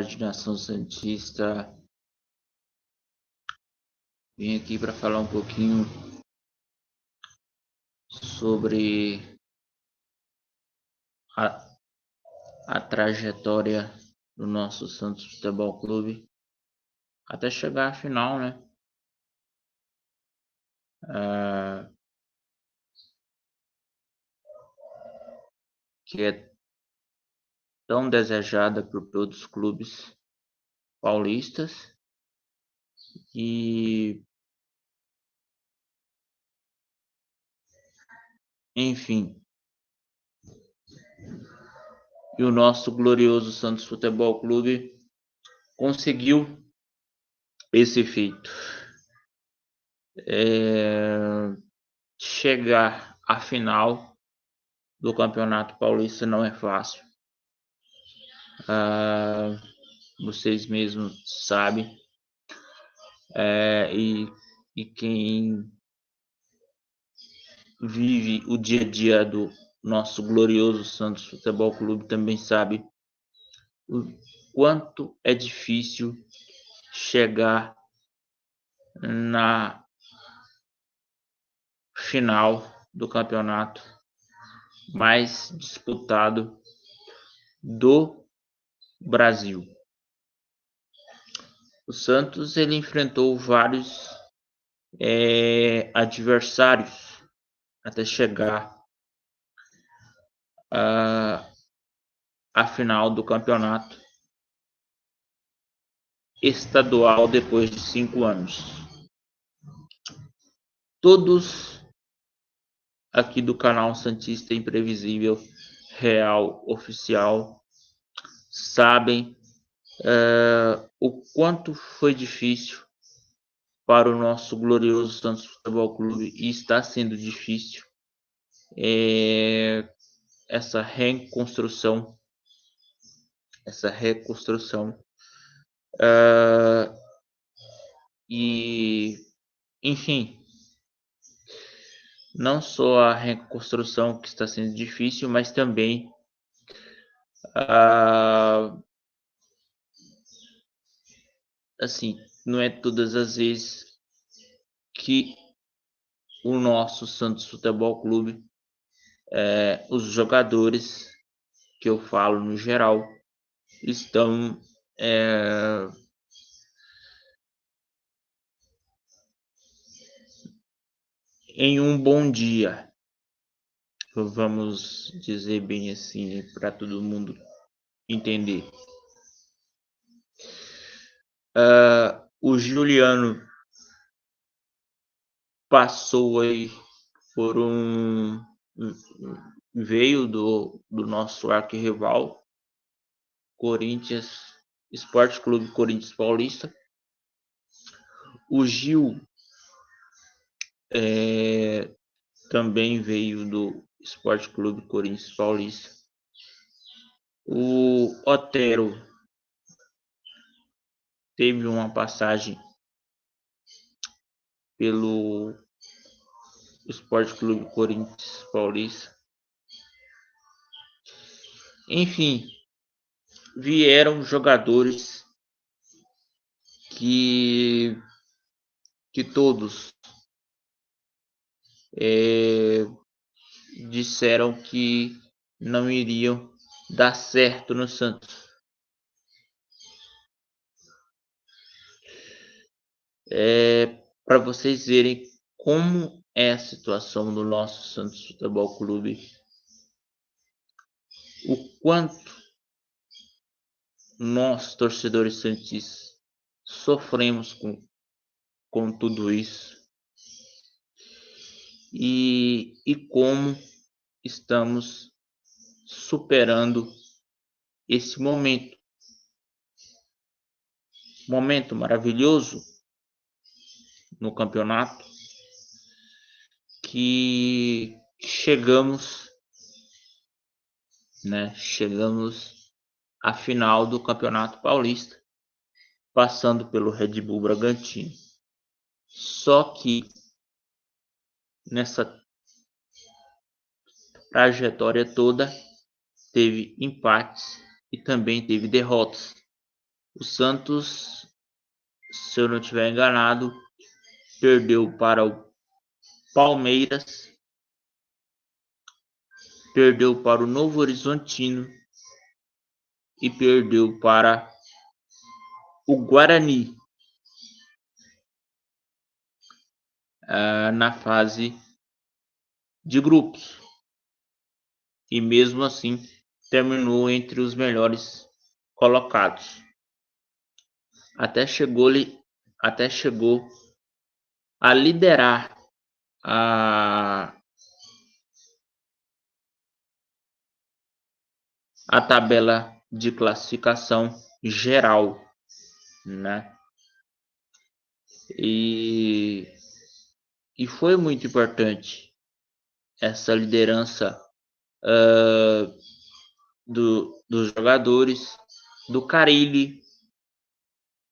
tarde, nação santista. Vim aqui para falar um pouquinho sobre a trajetória do nosso Santos Futebol Clube até chegar à final, né? Que é tão desejada por todos os clubes paulistas e, enfim, e o nosso glorioso Santos Futebol Clube conseguiu esse feito. Chegar à final do Campeonato Paulista não é fácil. Vocês mesmos sabem. E quem vive o dia a dia do nosso glorioso Santos Futebol Clube também sabe o quanto é difícil chegar na final do campeonato mais disputado do Brasil. O Santos ele enfrentou vários adversários até chegar à final do campeonato estadual depois de 5 anos. Todos aqui do canal Santista Imprevisível Real Oficial sabem o quanto foi difícil para o nosso glorioso Santos Futebol Clube, e está sendo difícil essa reconstrução, e enfim, não só a reconstrução que está sendo difícil, mas também assim, não é todas as vezes que o nosso Santos Futebol Clube, os jogadores, que eu falo no geral, estão em um bom dia, vamos dizer bem assim, para todo mundo entender. O Juliano passou aí por veio do nosso arquirrival Corinthians, Esporte Clube Corinthians Paulista. O Gil também veio do Esporte Clube Corinthians Paulista. O Otero teve uma passagem pelo Esporte Clube Corinthians Paulista. Enfim, vieram jogadores que todos disseram que não iriam dar certo no Santos. Para vocês verem como é a situação do nosso Santos Futebol Clube, o quanto nós, torcedores santistas, sofremos com tudo isso, e como estamos superando esse momento maravilhoso no campeonato, que chegamos à final do Campeonato Paulista, passando pelo Red Bull Bragantino. Só que nessa trajetória toda teve empates e também teve derrotas. O Santos, se eu não estiver enganado, perdeu para o Palmeiras, perdeu para o Novo Horizontino e perdeu para o Guarani na fase de grupos. E mesmo assim terminou entre os melhores colocados. Até chegou a liderar a tabela de classificação geral, né? E foi muito importante essa liderança dos jogadores, do Carille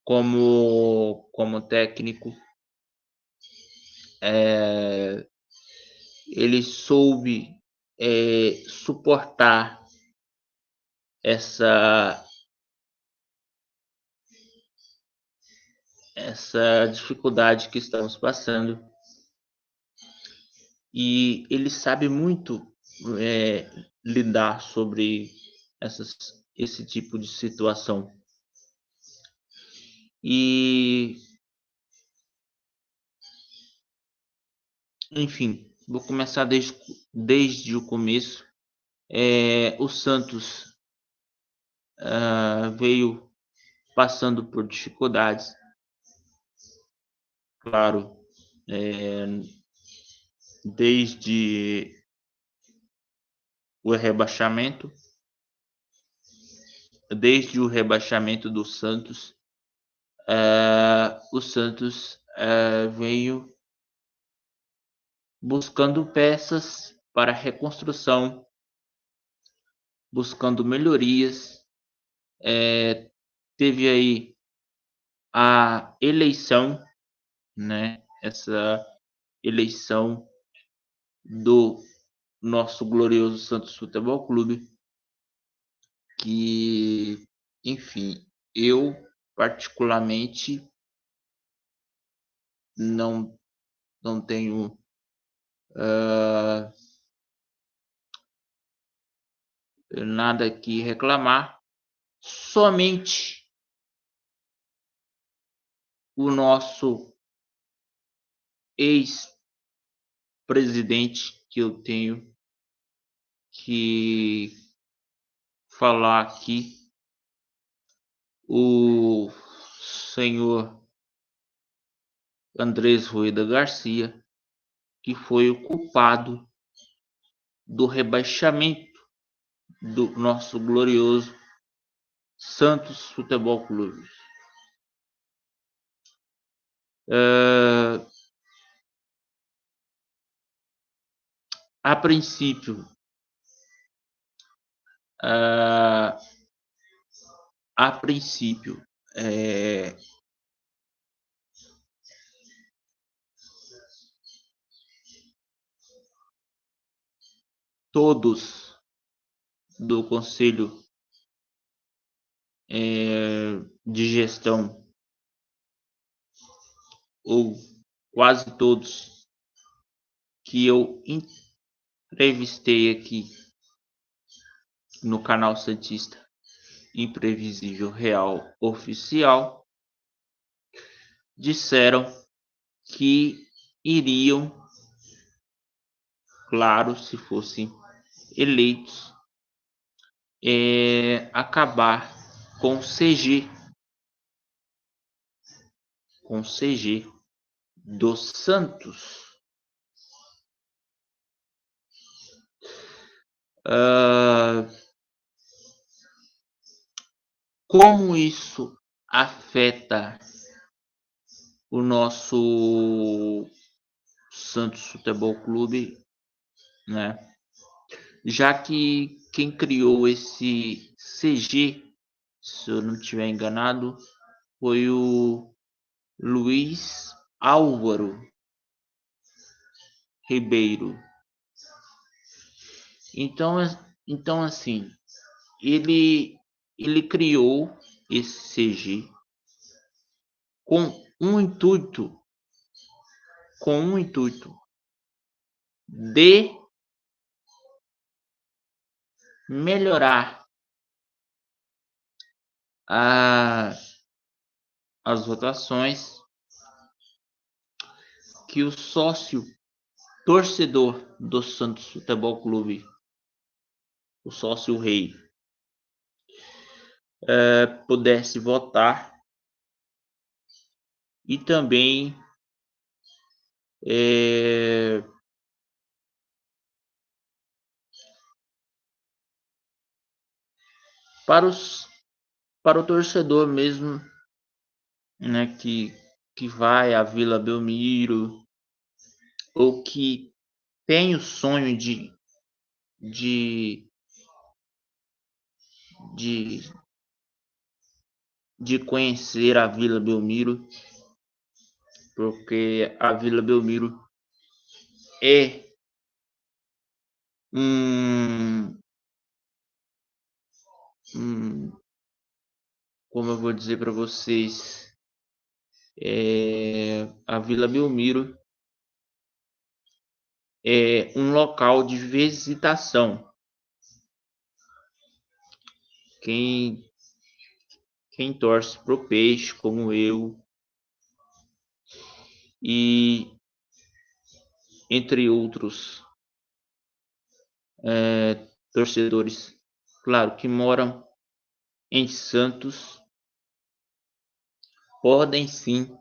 como técnico. Ele soube suportar essa dificuldade que estamos passando, e ele sabe muito lidar sobre esse tipo de situação. E, enfim, vou começar desde o começo. O Santos veio passando por dificuldades, claro, desde o rebaixamento do Santos. O Santos veio buscando peças para reconstrução, buscando melhorias. Teve aí a eleição, né? Essa eleição do nosso glorioso Santos Futebol Clube, que, enfim, eu particularmente não tenho nada que reclamar, somente o nosso ex-presidente, que eu tenho que falar aqui, o senhor Andrés Rueda Garcia, que foi o culpado do rebaixamento do nosso glorioso Santos Futebol Clube. A princípio, todos do conselho de gestão, ou quase todos, que eu entrevistei aqui no canal Santista Imprevisível Real Oficial, disseram que iriam, claro, se fossem eleitos, acabar com o CG do Santos. Como isso afeta o nosso Santos Futebol Clube, né? Já que quem criou esse CG, se eu não estiver enganado, foi o Luiz Álvaro Ribeiro. Então assim, ele criou ECG, com um intuito de melhorar as votações que o sócio torcedor do Santos Futebol Clube, o sócio rei, pudesse votar e também para o torcedor mesmo, né, que vai à Vila Belmiro ou que tem o sonho de, de conhecer a Vila Belmiro, porque a Vila Belmiro é como eu vou dizer para vocês, a Vila Belmiro é um local de visitação. Quem torce pro Peixe, como eu, e entre outros torcedores, claro, que moram em Santos, podem sim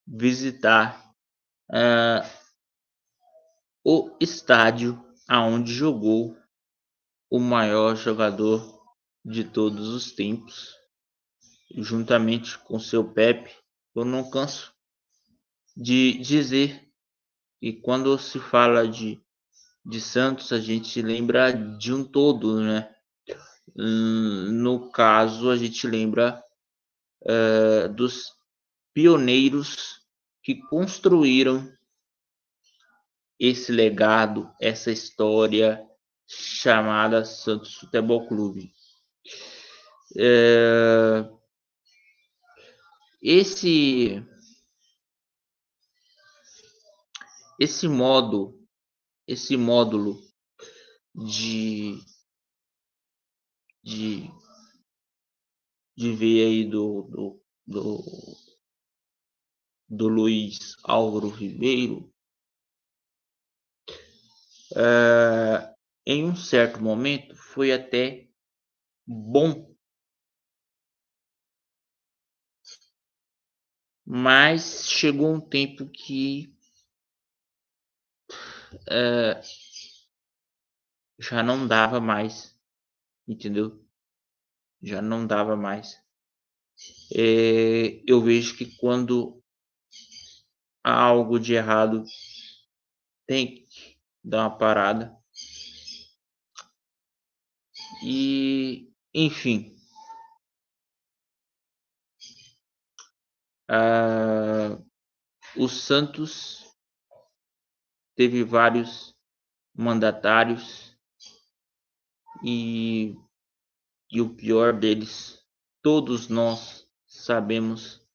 visitar o estádio aonde jogou o maior jogador de todos os tempos, juntamente com seu Pepe. Eu não canso de dizer que quando se fala de Santos, a gente lembra de um todo, né? No caso, a gente lembra dos pioneiros que construíram esse legado, essa história chamada Santos Futebol Clube. Esse módulo de ver aí do Luiz Álvaro Ribeiro, em um certo momento foi até bom, mas chegou um tempo que já não dava mais, entendeu? Já não dava mais. Eu vejo que quando há algo de errado, tem que dar uma parada. E, enfim, o Santos teve vários mandatários e o pior deles, todos nós sabemos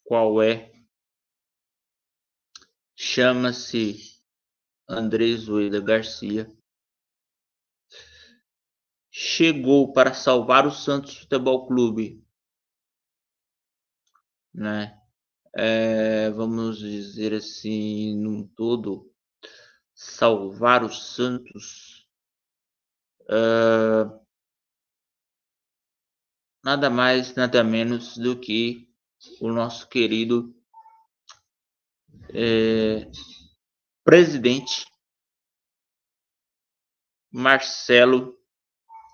qual é. Chama-se Andrés Zoila Garcia. Chegou para salvar o Santos Futebol Clube, né? Vamos dizer assim, num todo, salvar o Santos, nada mais, nada menos do que o nosso querido presidente Marcelo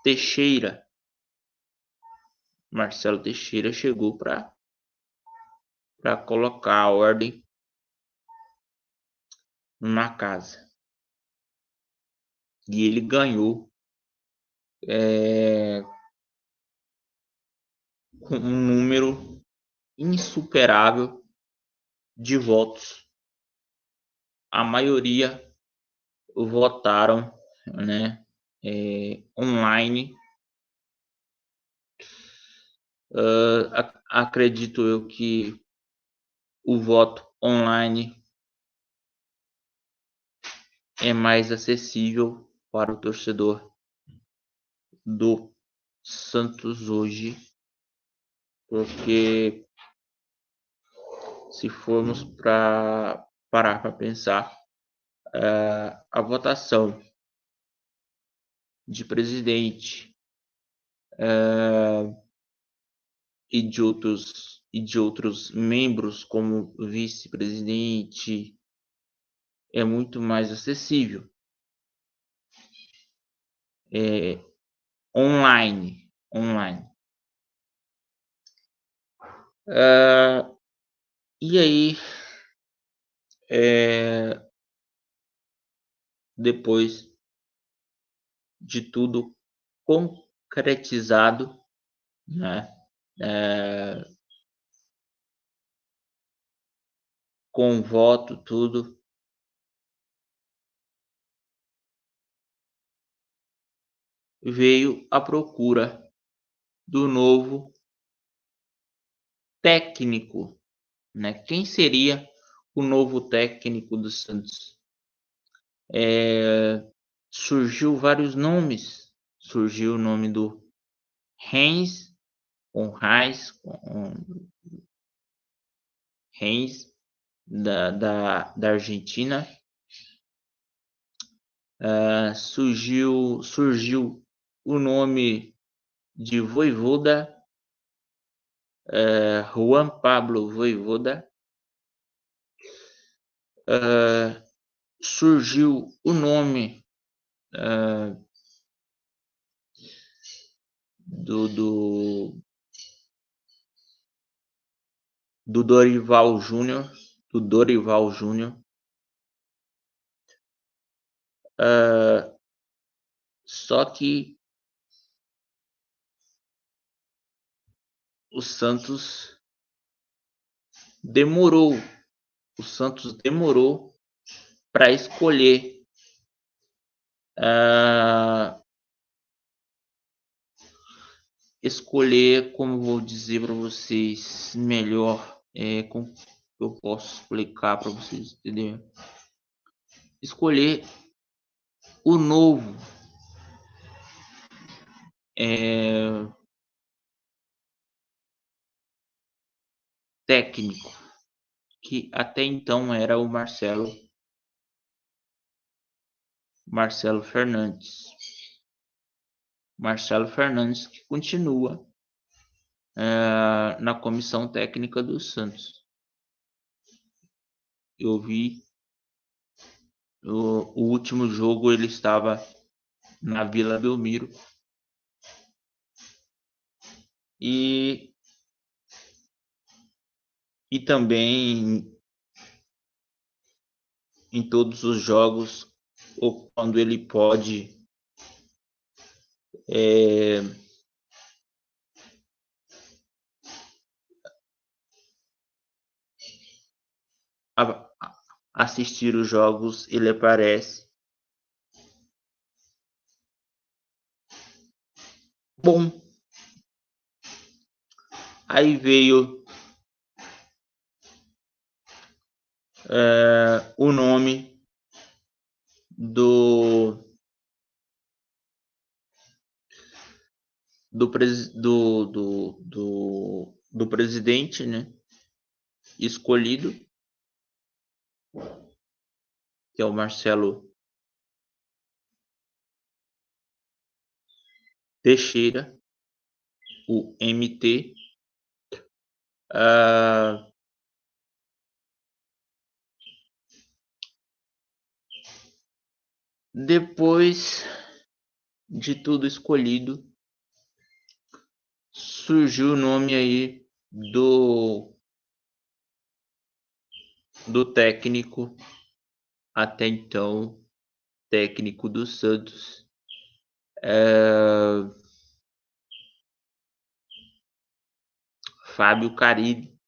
Teixeira. Marcelo Teixeira chegou para colocar a ordem na casa. E ele ganhou com um número insuperável de votos. A maioria votaram, né, online. Acredito eu que o voto online é mais acessível para o torcedor do Santos hoje, porque se formos parar para pensar, a votação de presidente e de outros membros como vice-presidente é muito mais acessível online. E aí, depois de tudo concretizado, né, com voto, tudo, veio a procura do novo técnico, né? Quem seria o novo técnico do Santos? Surgiu vários nomes. Surgiu o nome do Heinz, Heinz da Argentina. Surgiu o nome de Vojvoda, Juan Pablo Vojvoda. Surgiu o nome do Dorival Júnior, só que o Santos demorou para escolher como vou dizer para vocês melhor, como eu posso explicar para vocês entenderem. Escolher o novo técnico, que até então era o Marcelo Fernandes. Marcelo Fernandes, que continua na comissão técnica do Santos. Eu vi o último jogo, ele estava na Vila Belmiro e também em todos os jogos, ou quando ele pode assistir os jogos, ele aparece. Bom, aí veio o nome do presidente, né, escolhido, que é o Marcelo Teixeira, o MT. Depois de tudo escolhido, surgiu o nome aí do técnico, até então técnico do Santos, Fábio Carille.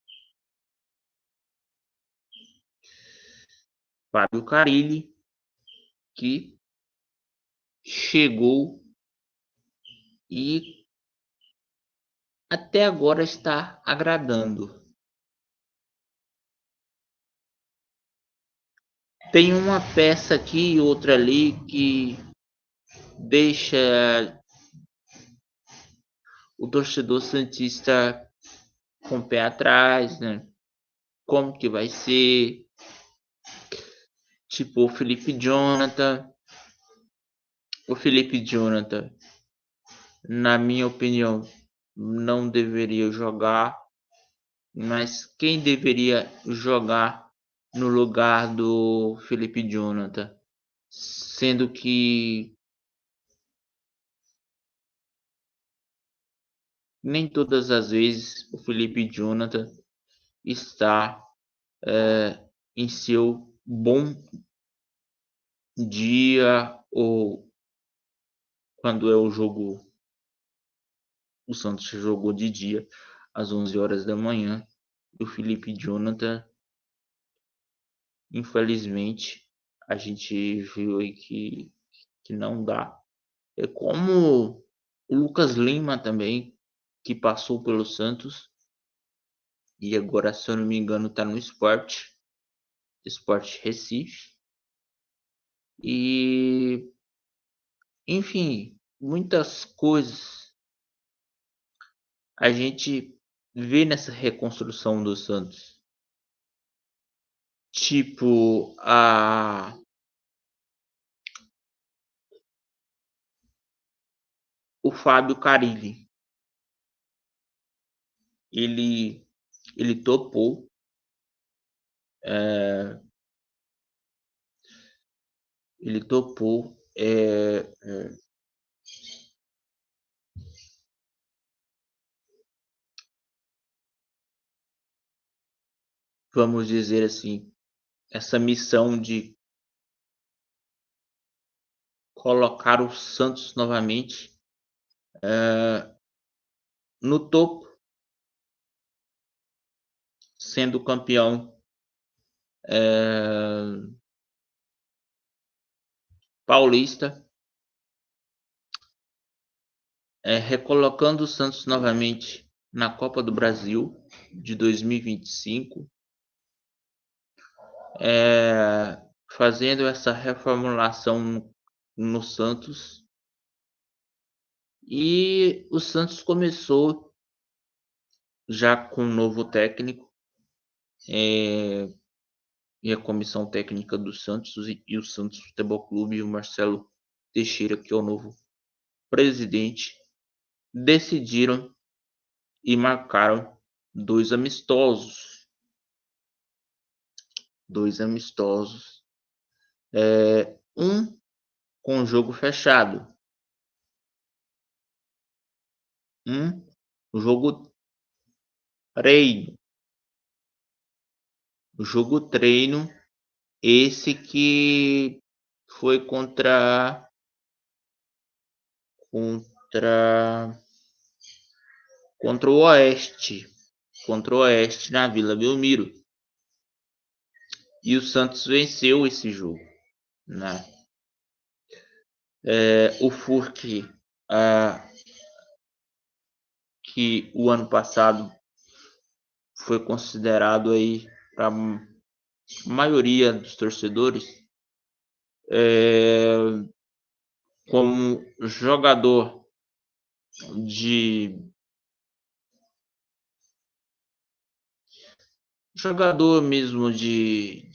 Que chegou e até agora está agradando. Tem uma peça aqui e outra ali que deixa o torcedor santista com o pé atrás, né? Como que vai ser? Tipo o Felipe Jonathan. O Felipe Jonathan, na minha opinião, não deveria jogar, mas quem deveria jogar no lugar do Felipe Jonathan? Sendo que nem todas as vezes o Felipe Jonathan está em seu bom dia ou quando é o jogo, o Santos jogou de dia às 11 horas da manhã e o Felipe Jonathan, infelizmente, a gente viu aí que não dá. É como o Lucas Lima também, que passou pelo Santos e agora, se eu não me engano, está no Sport Recife. E, enfim, muitas coisas a gente vê nessa reconstrução do Santos. Tipo, o Fábio Carilli. Ele, ele topou. É, ele topou. Vamos dizer assim, essa missão de colocar o Santos novamente no topo, sendo campeão paulista, recolocando o Santos novamente na Copa do Brasil de 2025, fazendo essa reformulação no Santos. E o Santos começou já com um novo técnico, e a comissão técnica do Santos e o Santos Futebol Clube e o Marcelo Teixeira, que é o novo presidente, decidiram e marcaram dois amistosos. Um com jogo fechado, um jogo treino. O jogo treino, esse que foi contra contra o Oeste, na Vila Belmiro. E o Santos venceu esse jogo, né? O Furk, que o ano passado foi considerado aí para a maioria dos torcedores como de jogador mesmo de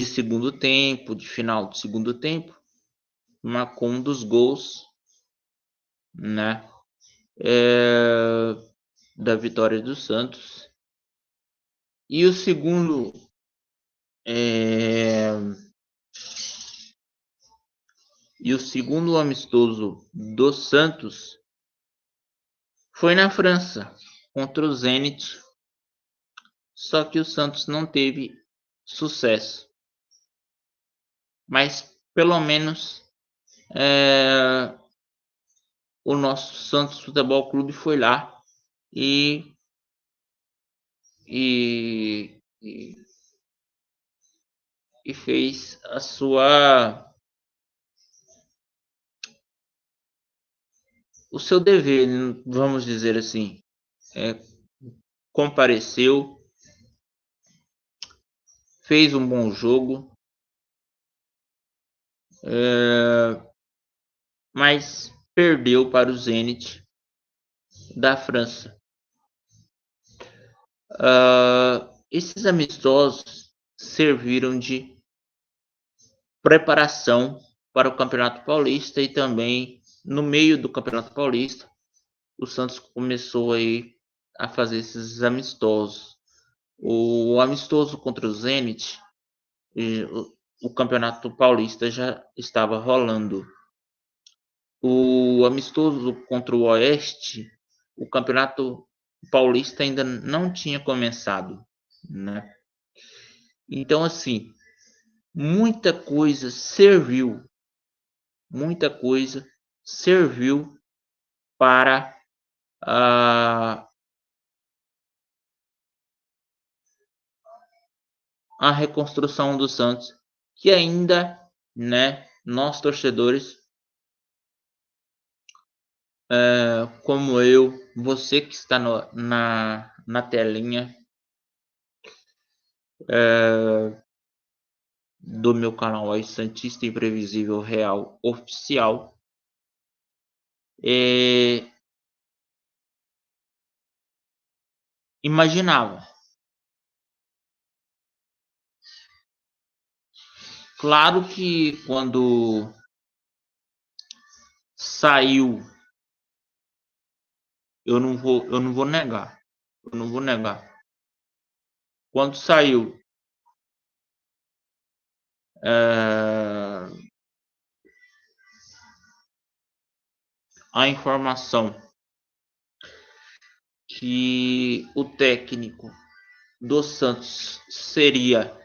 segundo tempo, de final do segundo tempo, marcou um dos gols, né, da vitória do Santos. E o segundo amistoso do Santos foi na França, contra o Zenit, só que o Santos não teve sucesso. Mas pelo menos o nosso Santos Futebol Clube foi lá e, e, e fez o seu dever, vamos dizer assim, compareceu, fez um bom jogo, mas perdeu para o Zenit da França. Esses amistosos serviram de preparação para o Campeonato Paulista e também no meio do Campeonato Paulista o Santos começou aí a fazer esses amistosos. O amistoso contra o Zenit, o Campeonato Paulista já estava rolando. O amistoso contra o Oeste, o Campeonato Paulista ainda não tinha começado, né? Então, assim, muita coisa serviu para a reconstrução do Santos, que ainda, né, nós torcedores, como eu, você que está na telinha do meu canal aí, Santista Imprevisível Real Oficial, imaginava. Claro que quando saiu, eu não vou negar. Quando saiu a informação que o técnico do Santos seria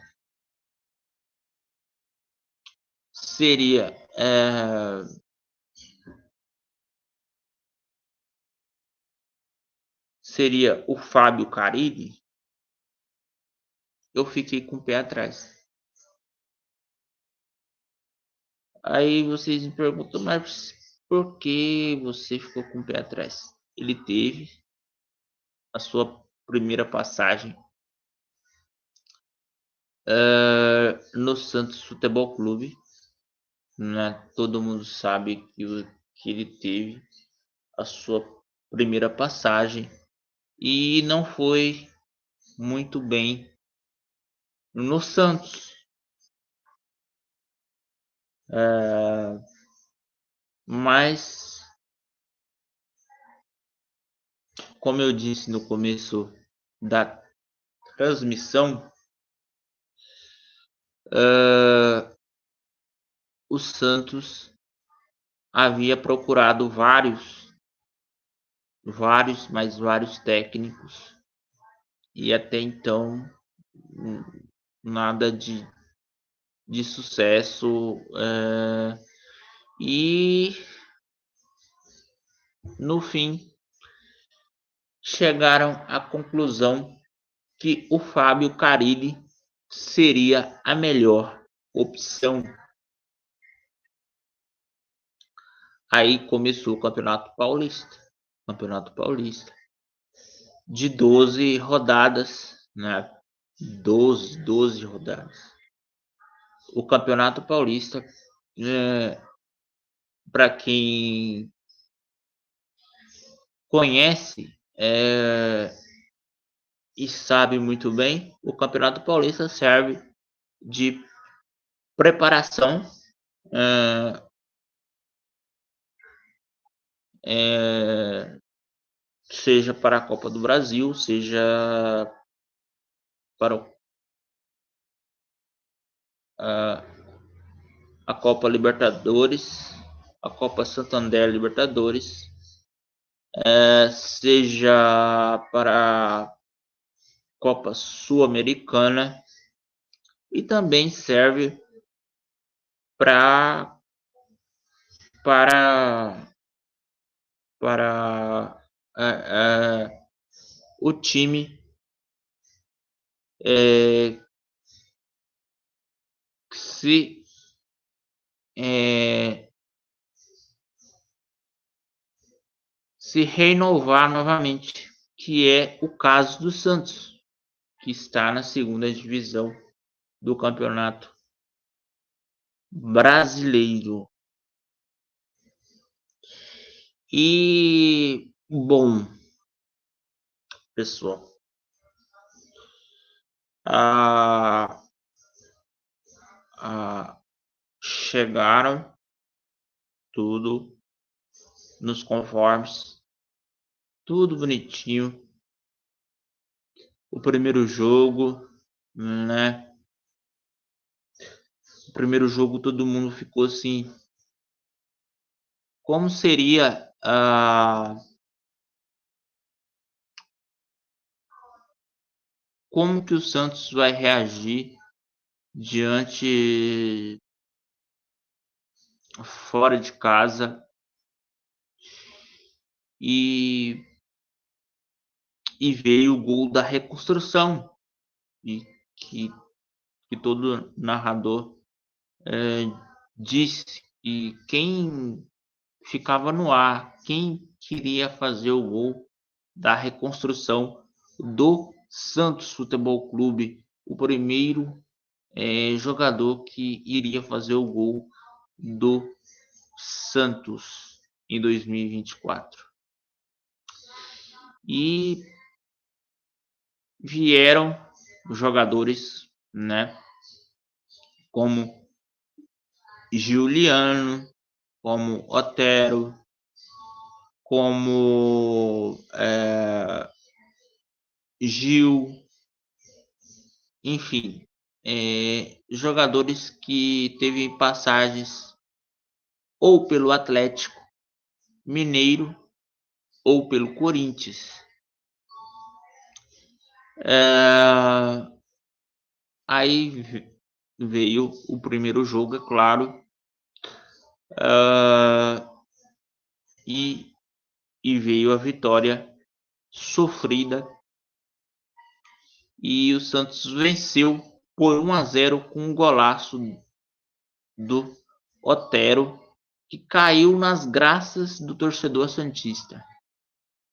o Fábio Carille, eu fiquei com o pé atrás. Aí vocês me perguntam, mas por que você ficou com o pé atrás? Ele teve a sua primeira passagem no Santos Futebol Clube, né? Todo mundo sabe que ele teve a sua primeira passagem e não foi muito bem no Santos. Mas, como eu disse no começo da transmissão, o Santos havia procurado vários técnicos e até então nada de sucesso, e no fim chegaram à conclusão que o Fábio Carille seria a melhor opção. Aí começou o Campeonato Paulista de 12 rodadas, né? 12 rodadas. O Campeonato Paulista, para quem conhece e sabe muito bem, o Campeonato Paulista serve de preparação seja para a Copa do Brasil, seja para a Copa Libertadores, a Copa Santander Libertadores, seja para a Copa Sul-Americana e também serve para o time se se renovar novamente, que é o caso do Santos, que está na segunda divisão do Campeonato Brasileiro. E, bom, pessoal, chegaram tudo nos conformes, tudo bonitinho. O primeiro jogo, né? O primeiro jogo todo mundo ficou assim, como seria como que o Santos vai reagir diante fora de casa e veio o gol da reconstrução e que todo narrador disse e quem ficava no ar, quem queria fazer o gol da reconstrução do Santos Futebol Clube, o primeiro jogador que iria fazer o gol do Santos em 2024. E vieram jogadores, né, como Juliano, como Otero, como Gil, enfim, jogadores que teve passagens ou pelo Atlético Mineiro ou pelo Corinthians. Aí veio o primeiro jogo, é claro, e veio a vitória sofrida e o Santos venceu por 1-0 com um golaço do Otero, que caiu nas graças do torcedor santista.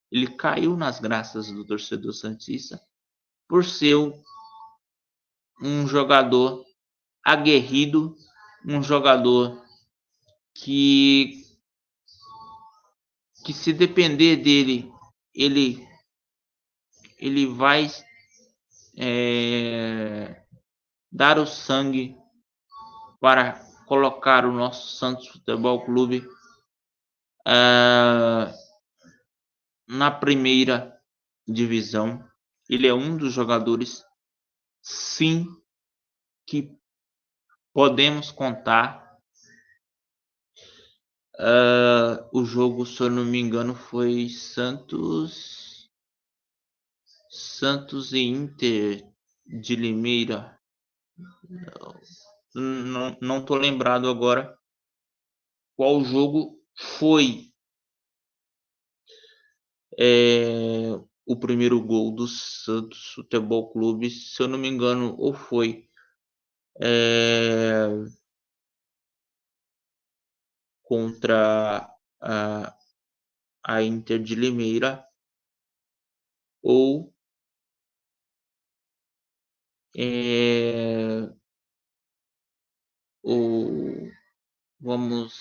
Ele caiu nas graças do torcedor santista por ser um jogador aguerrido, um jogador que se depender dele, ele vai dar o sangue para colocar o nosso Santos Futebol Clube na primeira divisão. Ele é um dos jogadores, sim, que podemos contar. O jogo, se eu não me engano, foi Santos e Inter de Limeira. Não tô lembrado agora qual jogo foi o primeiro gol do Santos Futebol Clube. Se eu não me engano, ou foi contra a Inter de Limeira, ou vamos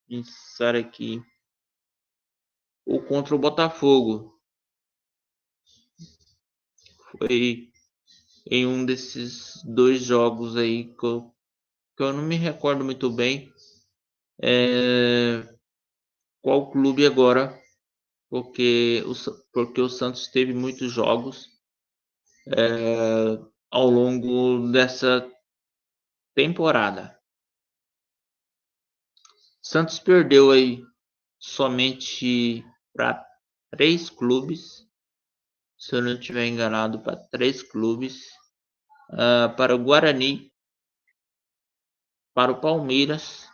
pensar aqui, ou contra o Botafogo. Foi em um desses dois jogos aí que eu não me recordo muito bem qual clube agora, porque o Santos teve muitos jogos ao longo dessa temporada. Santos perdeu aí somente para 3 clubes, se eu não estiver enganado, para 3 clubes, para o Guarani, para o Palmeiras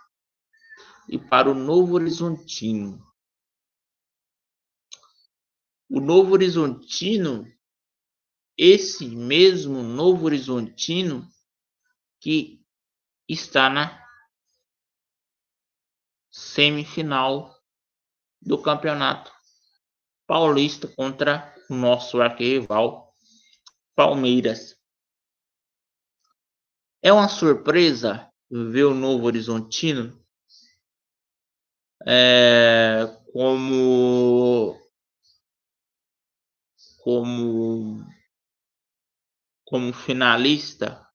e para o Novo Horizontino. O Novo Horizontino, esse mesmo Novo Horizontino que está na semifinal do Campeonato Paulista contra o nosso arquirrival Palmeiras. É uma surpresa ver o Novo Horizontino como finalista,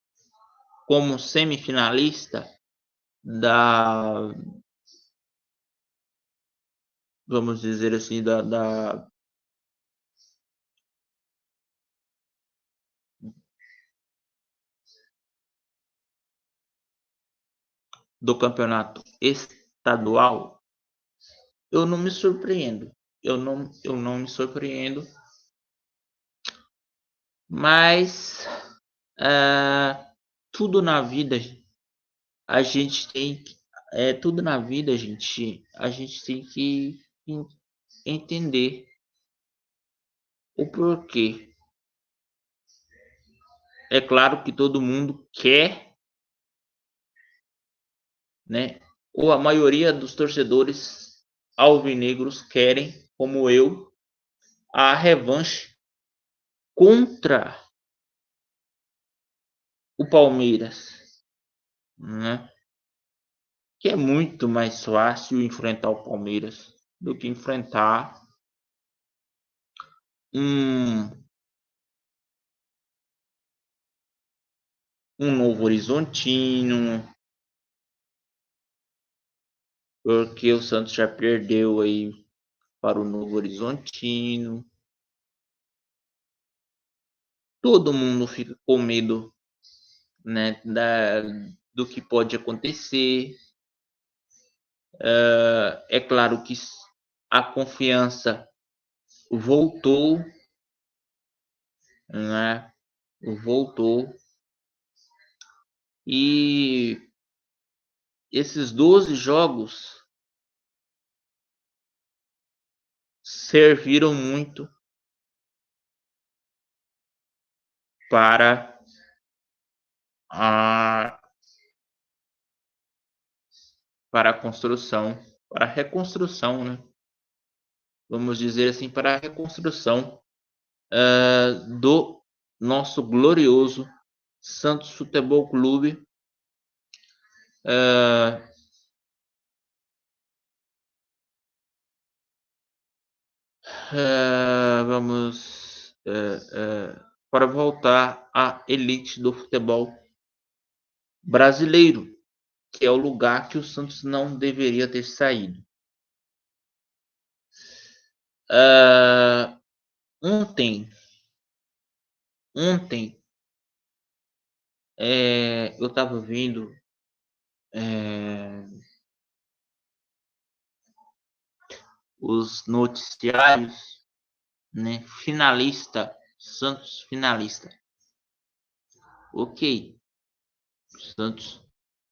como semifinalista da, vamos dizer assim, do campeonato estadual. Eu não me surpreendo. Eu não me surpreendo. Mas tudo na vida a gente tem tudo na vida, a gente tem que entender o porquê. É claro que todo mundo quer, né? Ou a maioria dos torcedores alvinegros querem, como eu, a revanche contra o Palmeiras, né? Que é muito mais fácil enfrentar o Palmeiras do que enfrentar um Novo Horizontino, porque o Santos já perdeu aí para o Novo Horizontino. Todo mundo fica com medo, né, do que pode acontecer. É claro que a confiança voltou, né? Voltou. E esses 12 jogos serviram muito para a construção, para a reconstrução, né? Vamos dizer assim, para a reconstrução do nosso glorioso Santos Futebol Clube. Vamos para voltar à elite do futebol brasileiro, que é o lugar que o Santos não deveria ter saído. Ontem eu estava vendo os noticiários, né? Finalista, Santos finalista. Ok, Santos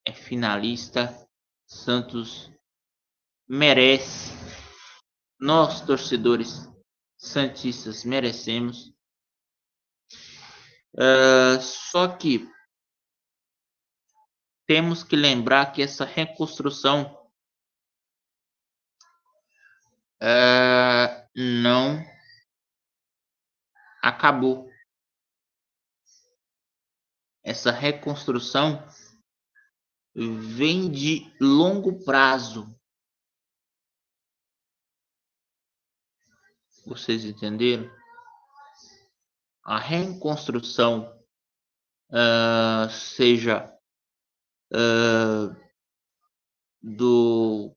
é finalista, Santos merece, nós torcedores santistas merecemos. Só que temos que lembrar que essa reconstrução não acabou. Essa reconstrução vem de longo prazo. Vocês entenderam? A reconstrução, seja do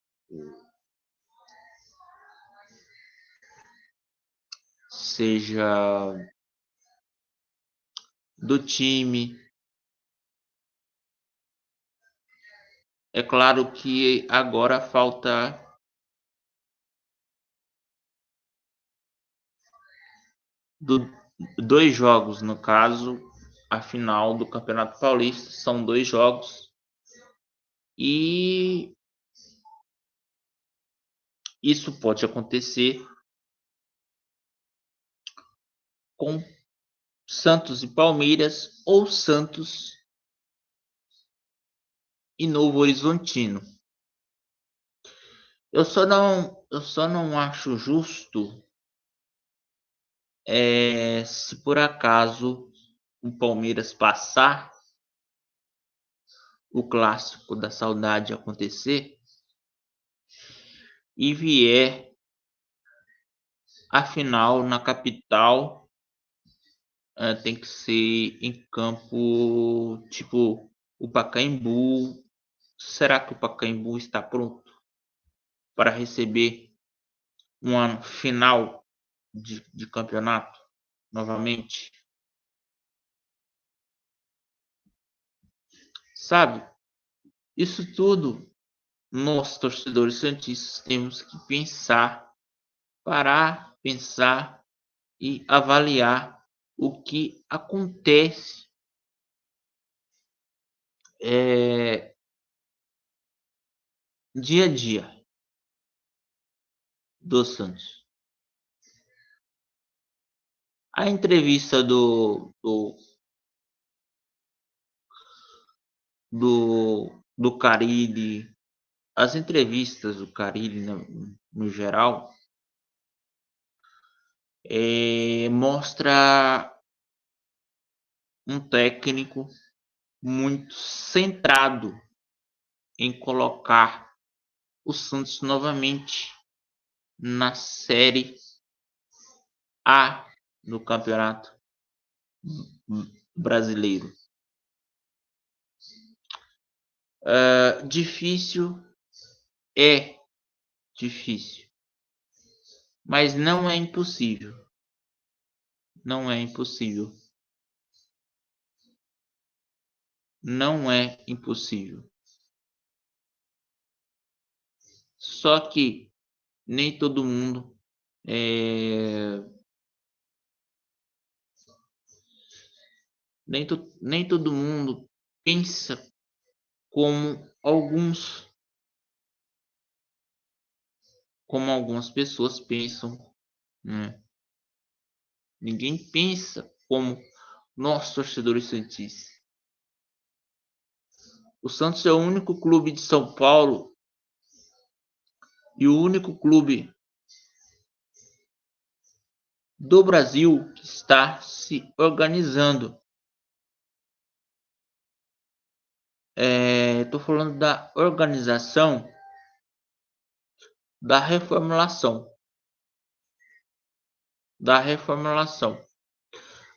time. É claro que agora falta dois jogos, no caso, a final do Campeonato Paulista, são 2 jogos. E isso pode acontecer com Santos e Palmeiras ou Santos e Novo Horizontino. Eu só não acho justo se por acaso o Palmeiras passar o clássico da saudade acontecer e vier a final na capital, tem que ser em campo tipo o Pacaembu. Será que o Pacaembu está pronto para receber uma final de campeonato novamente? Sabe? Isso tudo nós, torcedores santistas, temos que pensar, parar, pensar e avaliar o que acontece dia a dia do Santos. A entrevista do Carille, as entrevistas do Carille no geral, mostra um técnico muito centrado em colocar o Santos novamente na Série A do Campeonato Brasileiro. Difícil, é difícil, mas não é impossível. Não é impossível. Não é impossível. Só que nem todo mundo nem todo mundo pensa como algumas pessoas pensam, né? Ninguém pensa como nós, torcedores santistas. O Santos é o único clube de São Paulo e o único clube do Brasil que está se organizando. Estou falando da organização da reformulação.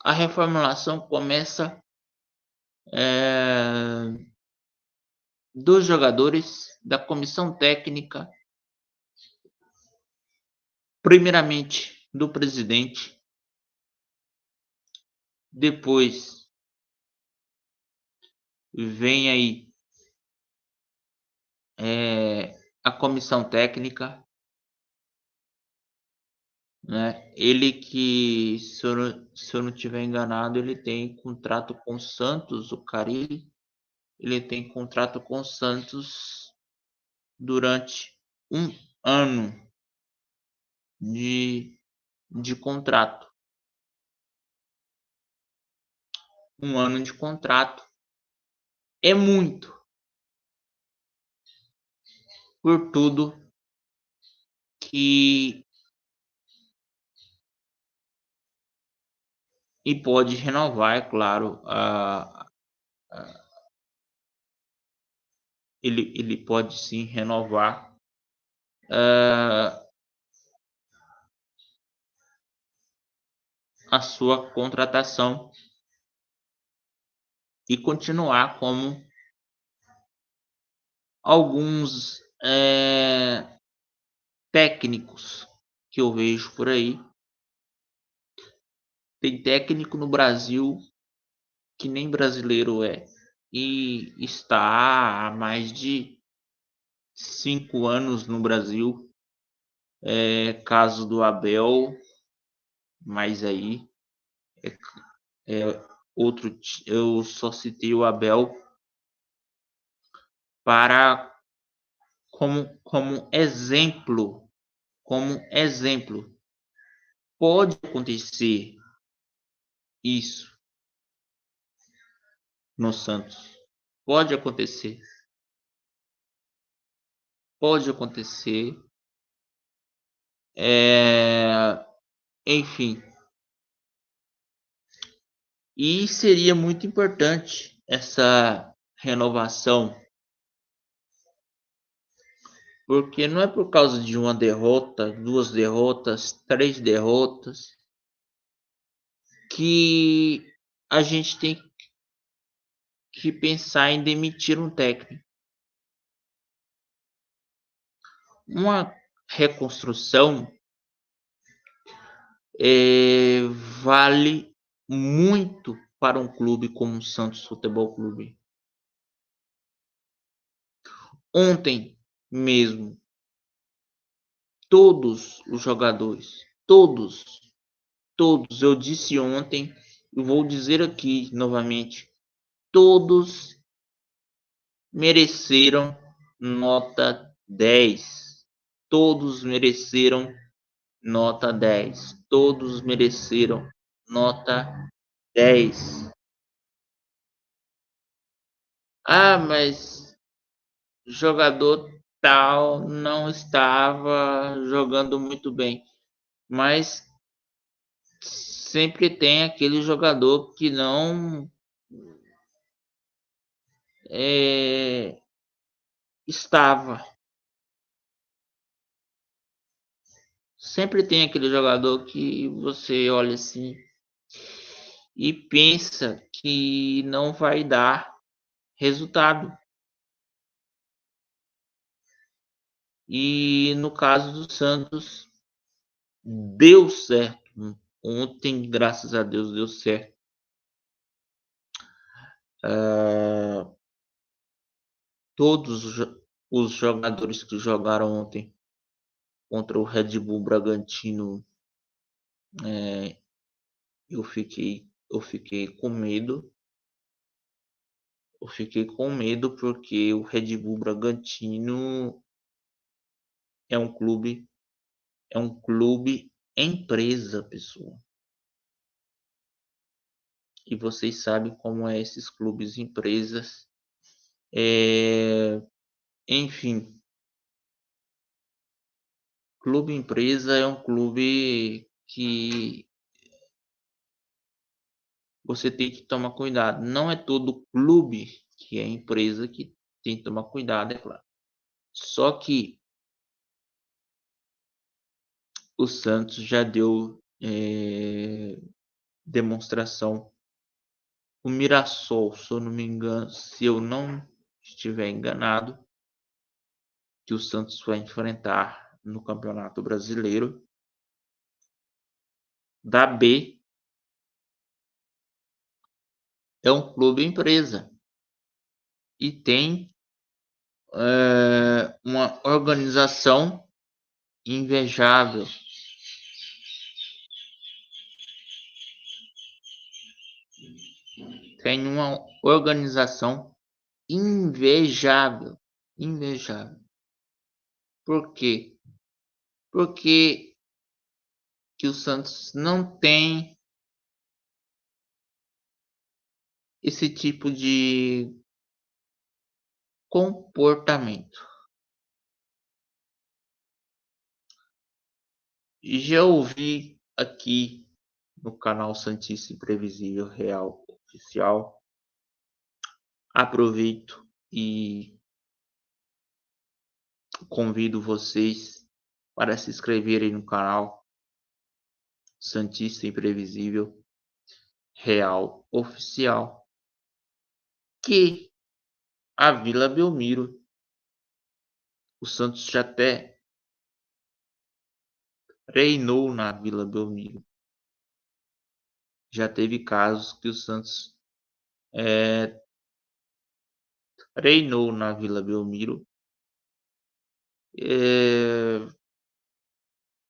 A reformulação começa dos jogadores, da comissão técnica, primeiramente do presidente, depois vem aí a comissão técnica, né? Ele que, se eu não estiver enganado, ele tem contrato com o Santos, o Carille, ele tem contrato com o Santos durante um ano de contrato. Um ano de contrato é muito por tudo que e pode renovar, é claro. Ele pode sim renovar a sua contratação e continuar como alguns técnicos que eu vejo por aí. Tem técnico no Brasil que nem brasileiro é e está há mais de 5 anos no Brasil. Caso do Abel, mas aí outro. Eu só citei o Abel para como exemplo. Pode acontecer isso no Santos. Pode acontecer. pode acontecer. Enfim, e seria muito importante essa renovação, porque não é por causa de uma derrota, duas derrotas, três derrotas, que a gente tem que pensar em demitir um técnico. Uma reconstrução vale muito para um clube como o Santos Futebol Clube. Ontem mesmo, todos os jogadores, todos, eu disse ontem e vou dizer aqui novamente, todos mereceram nota 10. Todos mereceram nota 10. Todos mereceram nota 10. Ah, mas jogador tal não estava jogando muito bem. Mas sempre tem aquele jogador que não estava. Sempre tem aquele jogador que você olha assim e pensa que não vai dar resultado. E no caso do Santos, deu certo. Ontem, graças a Deus, deu certo. Todos os jogadores que jogaram ontem contra o Red Bull Bragantino, eu fiquei com medo. Eu fiquei com medo porque o Red Bull Bragantino é um clube, empresa, pessoal. E vocês sabem como é esses clubes empresas. Enfim, clube empresa é um clube que você tem que tomar cuidado. Não é todo clube que é empresa que tem que tomar cuidado, é claro. Só que o Santos já deu demonstração. O Mirassol, se eu não me engano, se eu não estiver enganado, que o Santos vai enfrentar no Campeonato Brasileiro da B, é um clube empresa e tem uma organização invejável. Tem uma organização invejável. Invejável. Por quê? Porque que o Santos não tem esse tipo de comportamento. Já ouvi aqui no canal Santista Imprevisível Real Oficial. Aproveito e convido vocês para se inscreverem no canal Santista Imprevisível Real Oficial, que a Vila Belmiro, o Santos já até treinou na Vila Belmiro. Já teve casos que o Santos treinou na Vila Belmiro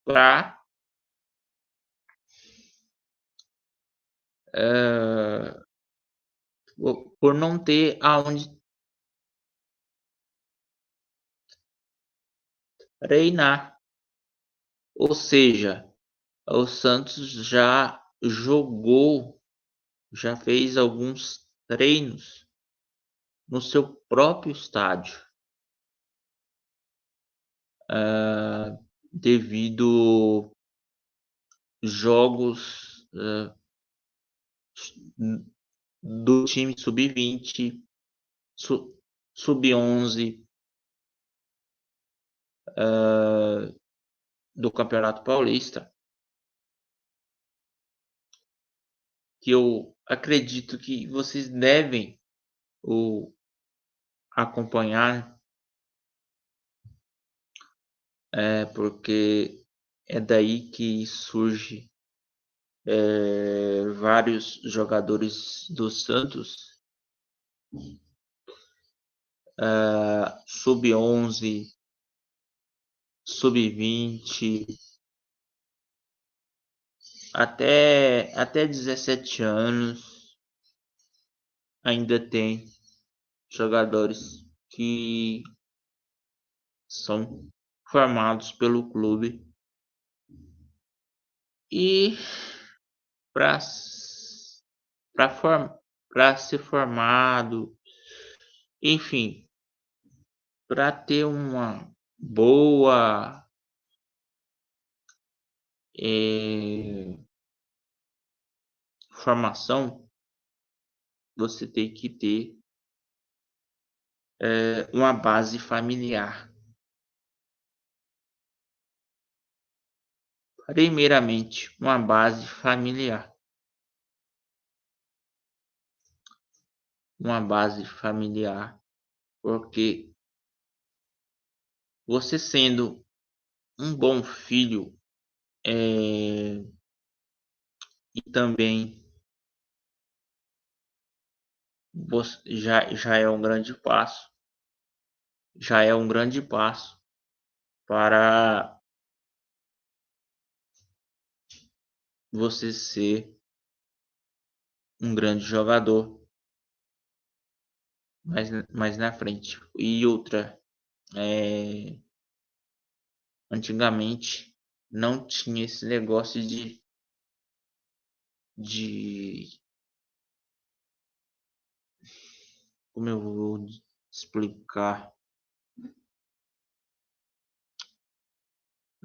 para por não ter aonde treinar. Ou seja, o Santos já jogou, já fez alguns treinos no seu próprio estádio. devido jogos do time sub-20, sub-11 do Campeonato Paulista, que eu acredito que vocês devem acompanhar, porque é daí que surge vários jogadores do Santos, sub-11, sub-20, até 17 anos, ainda tem jogadores que são formados pelo clube. E para ser formado, enfim, para ter uma boa formação, você tem que ter uma base familiar. Primeiramente, uma base familiar. Uma base familiar, porque você sendo um bom filho e também já é um grande passo. Já é um grande passo para você ser um grande jogador mais na frente. E outra, antigamente não tinha esse negócio de como eu vou explicar?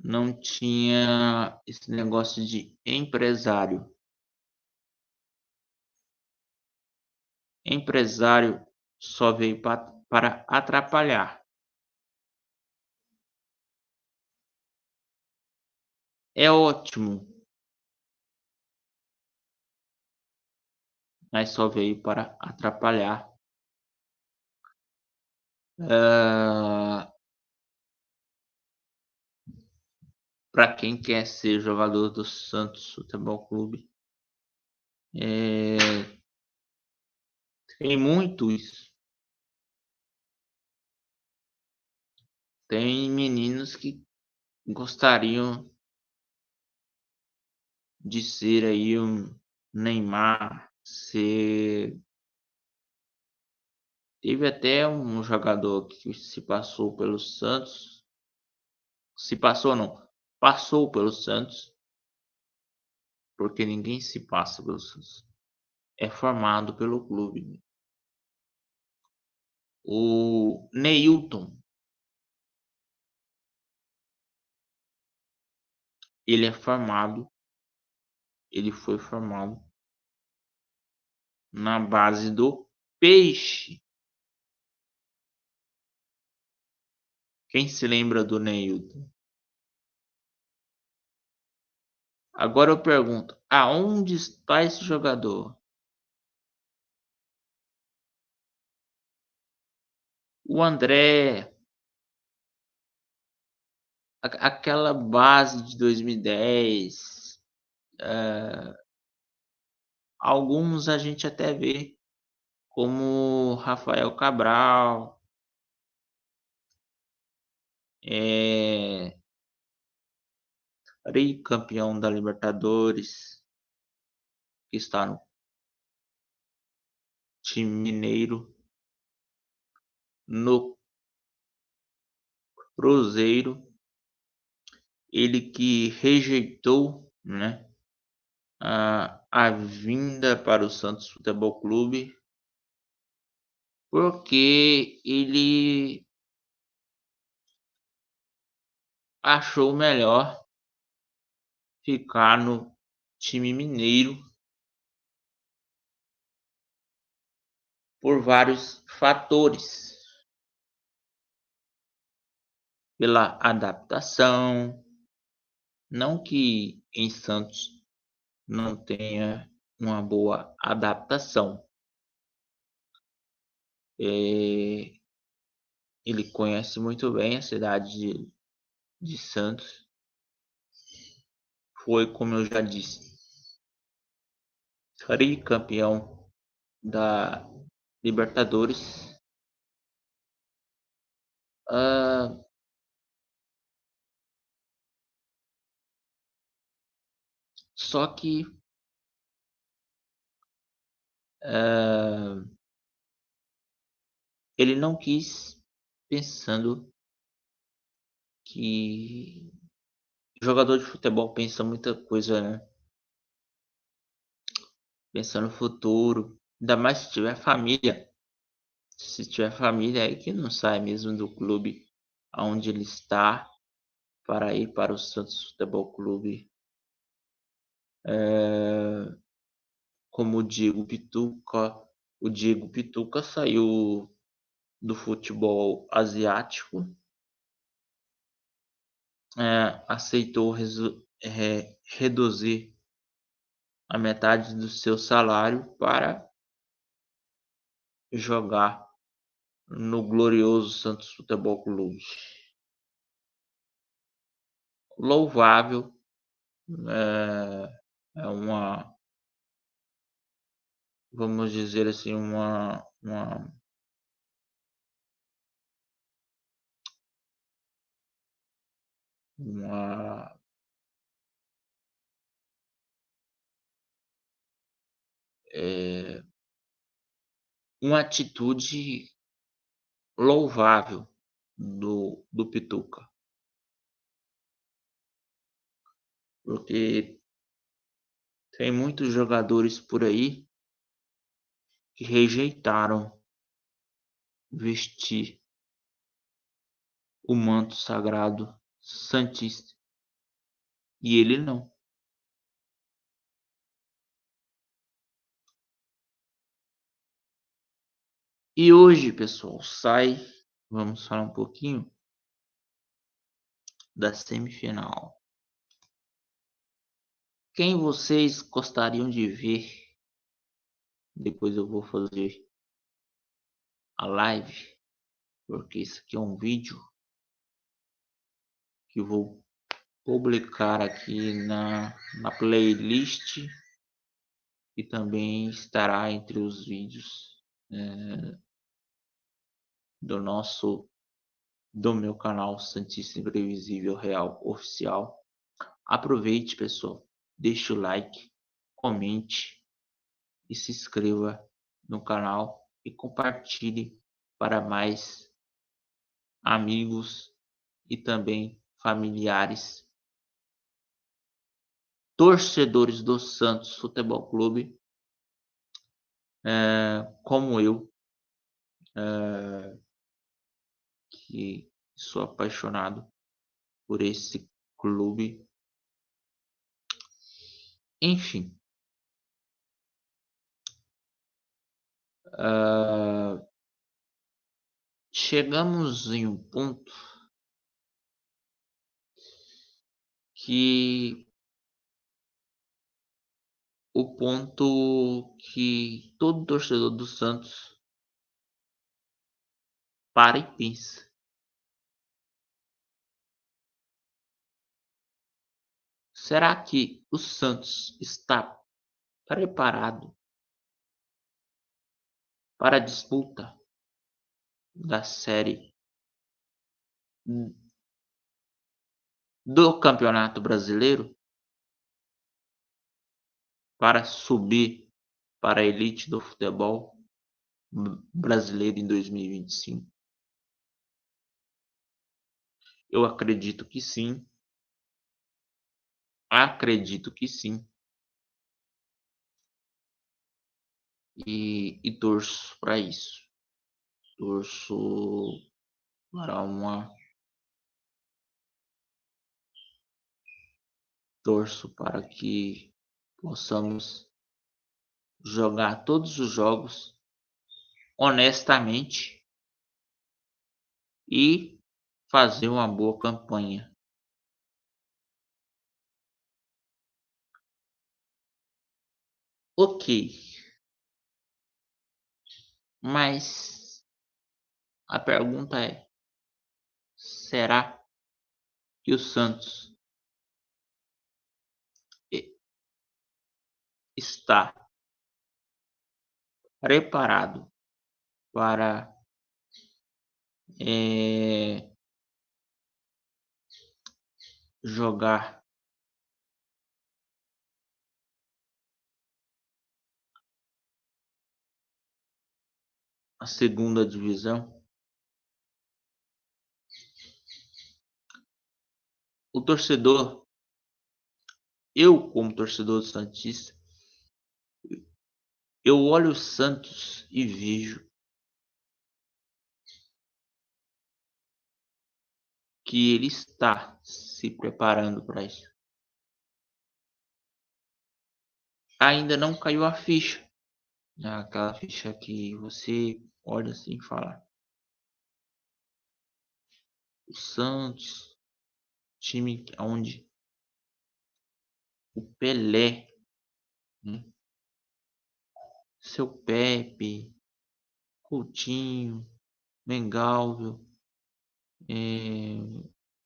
Não tinha esse negócio de empresário. Empresário só veio para atrapalhar. É ótimo, mas só veio para atrapalhar. Para quem quer ser jogador do Santos Futebol Clube, tem muito isso. Tem meninos que gostariam de ser aí um Neymar, teve até um jogador que se passou pelo Santos, se passou não, passou pelo Santos, porque ninguém se passa pelo Santos, é formado pelo clube. O Neilton, ele foi formado na base do Peixe. Quem se lembra do Neilton? Agora eu pergunto, aonde está esse jogador? O André, aquela base de 2010, alguns a gente até vê, como Rafael Cabral, campeão da Libertadores, que está no time mineiro, no Cruzeiro, ele que rejeitou, né, a vinda para o Santos Futebol Clube, porque ele achou melhor ficar no time mineiro por vários fatores, pela adaptação, não que em Santos não tenha uma boa adaptação. Ele conhece muito bem a cidade de Santos. Foi, como eu já disse, tricampeão da Libertadores. Ah, só que ah, ele não quis, pensando que jogador de futebol pensa muita coisa, né? Pensa no futuro, ainda mais se tiver família. Se tiver família, é aí que não sai mesmo do clube onde ele está para ir para o Santos Futebol Clube. Como o Diego Pituca saiu do futebol asiático, aceitou reduzir a metade do seu salário para jogar no glorioso Santos Futebol Clube. Louvável, é uma, vamos dizer assim, uma, é, uma atitude louvável do Pituca, porque tem muitos jogadores por aí que rejeitaram vestir o manto sagrado santista e ele não. E hoje, pessoal, vamos falar um pouquinho da semifinal. Quem vocês gostariam de ver? Depois eu vou fazer a live, porque isso aqui é um vídeo que eu vou publicar aqui na playlist e também estará entre os vídeos do meu canal Santista Imprevisível Real Oficial. Aproveite, pessoal, deixe o like, comente e se inscreva no canal e compartilhe para mais amigos e também familiares torcedores do Santos Futebol Clube, como eu, que sou apaixonado por esse clube. Enfim, chegamos em um ponto que todo torcedor do Santos para e pensa. Será que o Santos está preparado para a disputa da série do Campeonato Brasileiro para subir para a elite do futebol brasileiro em 2025? Eu acredito que sim. Acredito que sim. E torço para isso. Torço para torço para que possamos jogar todos os jogos honestamente e fazer uma boa campanha. Ok, mas a pergunta é: será que o Santos está preparado para jogar a segunda divisão? O torcedor, eu como torcedor do Santista, eu olho o Santos e vejo que ele está se preparando para isso. Ainda não caiu a ficha, né? Aquela ficha que você olha assim e fala: o Santos, time onde o Pelé, né? Seu Pepe, Coutinho, Mengalvio, e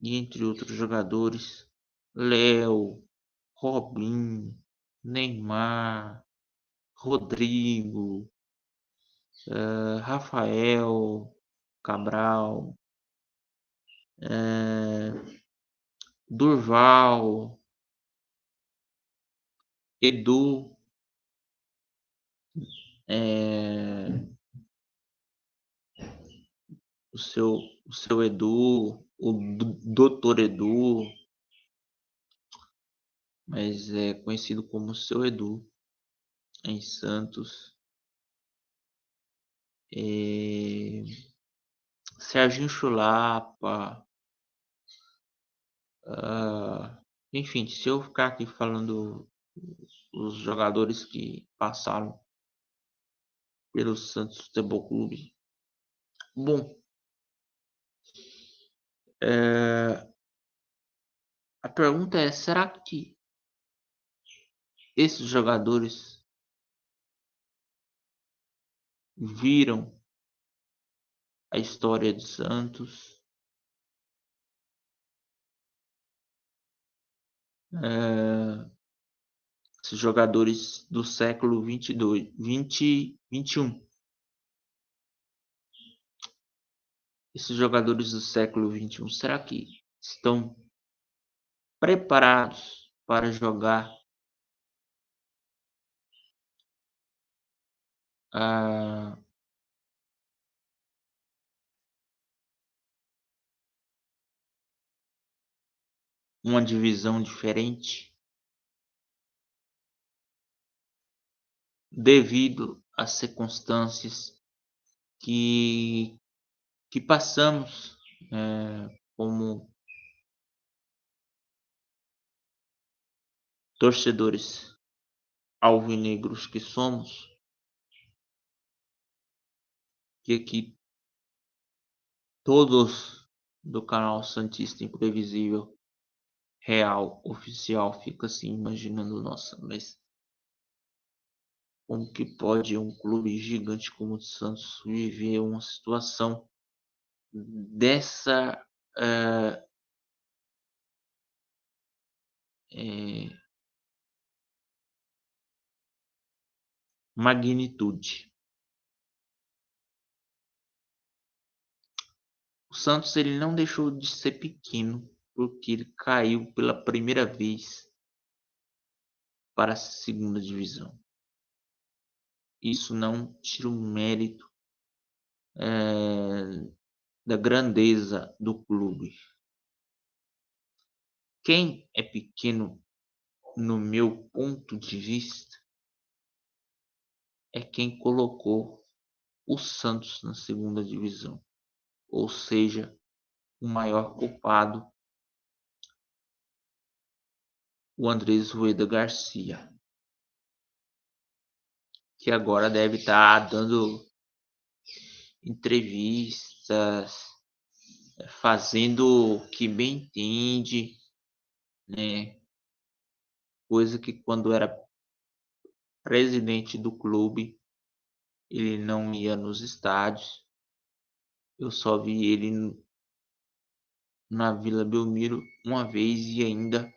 entre outros jogadores, Léo, Robinho, Neymar, Rodrigo, Rafael Cabral, Durval, Edu, o seu, o seu Edu, o Doutor Edu, mas é conhecido como seu Edu em Santos. Serginho Chulapa, enfim, se eu ficar aqui falando os jogadores que passaram pelo Santos Futebol Clube, bom, a pergunta é: será que esses jogadores viram a história de Santos? Esses jogadores do século 21. Esses jogadores do século 21, será que estão preparados para jogar uma divisão diferente devido às circunstâncias que, que passamos como torcedores alvinegros que somos, que aqui todos do canal Santista Imprevisível Real Oficial fica assim imaginando: nossa, mas como que pode um clube gigante como o Santos viver uma situação dessa magnitude? O Santos ele não deixou de ser pequeno porque ele caiu pela primeira vez para a segunda divisão. Isso não tira o mérito da grandeza do clube. Quem é pequeno, no meu ponto de vista, é quem colocou o Santos na segunda divisão. Ou seja, o maior culpado o Andrés Rueda Garcia, que agora deve estar dando entrevistas, fazendo o que bem entende, né? Coisa que quando era presidente do clube ele não ia nos estádios. Eu só vi ele na Vila Belmiro uma vez e ainda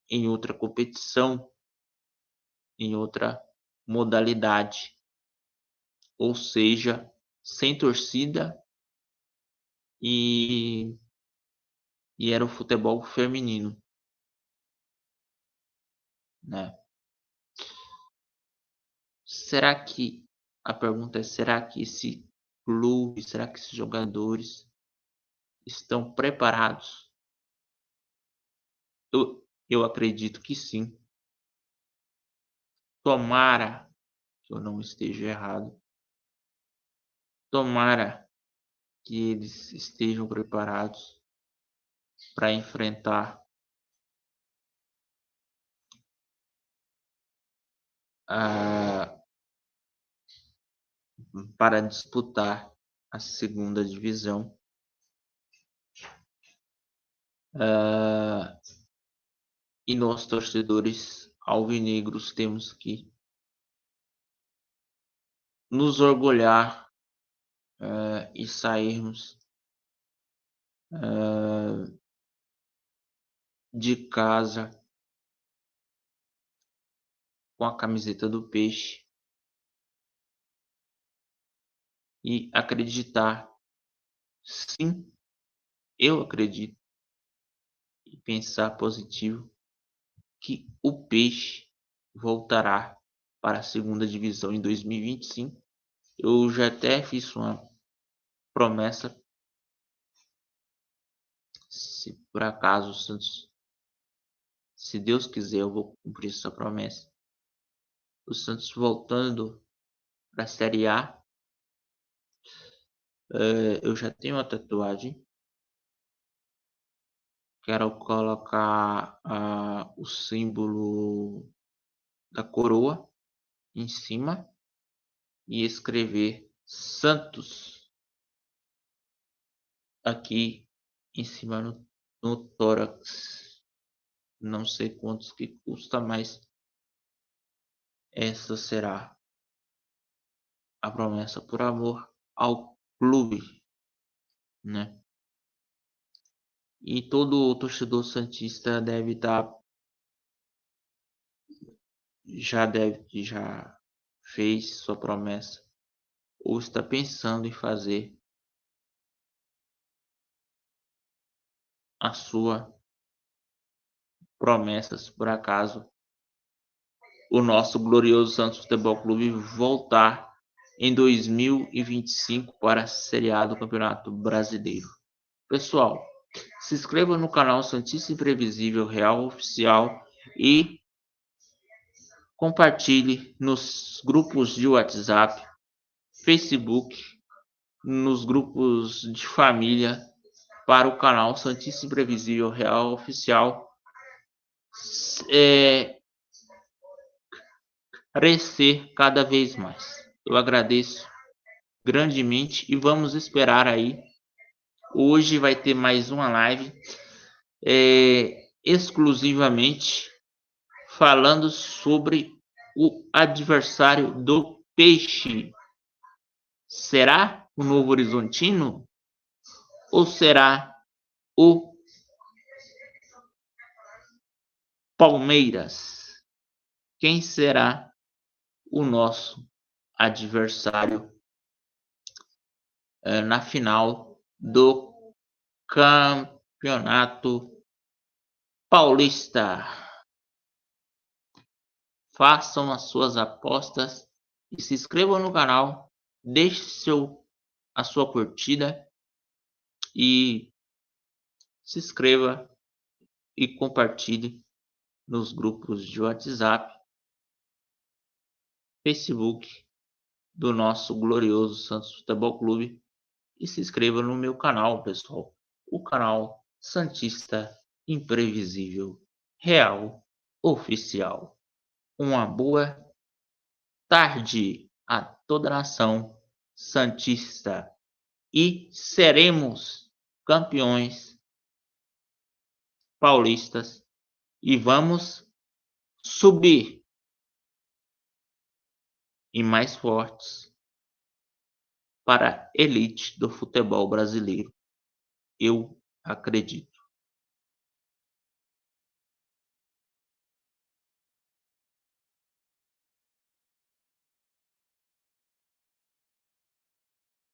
em outra competição, em outra modalidade, ou seja, sem torcida e era o futebol feminino, né? Será que a pergunta é: será que esse clube, será que esses jogadores estão preparados? Eu acredito que sim. Tomara que eu não esteja errado. Tomara que eles estejam preparados para enfrentar para disputar a segunda divisão. E nós, torcedores alvinegros, temos que nos orgulhar e sairmos de casa com a camiseta do Peixe e acreditar, sim, eu acredito, e pensar positivo, que o Peixe voltará para a segunda divisão em 2025. Eu já até fiz uma promessa, se por acaso o Santos, se Deus quiser, eu vou cumprir essa promessa. O Santos voltando para a Série A, eu já tenho uma tatuagem. Quero colocar o símbolo da coroa em cima e escrever Santos aqui em cima no tórax. Não sei quantos que custa, mas essa será a promessa por amor ao clube, né? E todo torcedor santista deve estar, já fez sua promessa ou está pensando em fazer a sua promessas, por acaso o nosso glorioso Santos Futebol Clube voltar em 2025 para a Série A do Campeonato Brasileiro. Pessoal, se inscreva no canal Santista Imprevisível Real Oficial e compartilhe nos grupos de WhatsApp, Facebook, nos grupos de família para o canal Santista Imprevisível Real Oficial crescer cada vez mais. Eu agradeço grandemente e vamos esperar aí. Hoje vai ter mais uma live exclusivamente falando sobre o adversário do Peixe. Será o Novo Horizontino ou será o Palmeiras? Quem será o nosso adversário na final do Campeonato Paulista? Façam as suas apostas e se inscrevam no canal, deixe a sua curtida e se inscreva e compartilhe nos grupos de WhatsApp, Facebook do nosso glorioso Santos Futebol Clube e se inscreva no meu canal, pessoal, o canal Santista imprevisível, real, oficial. Uma boa tarde a toda a nação santista e seremos campeões paulistas e vamos subir e mais fortes para a elite do futebol brasileiro. Eu acredito.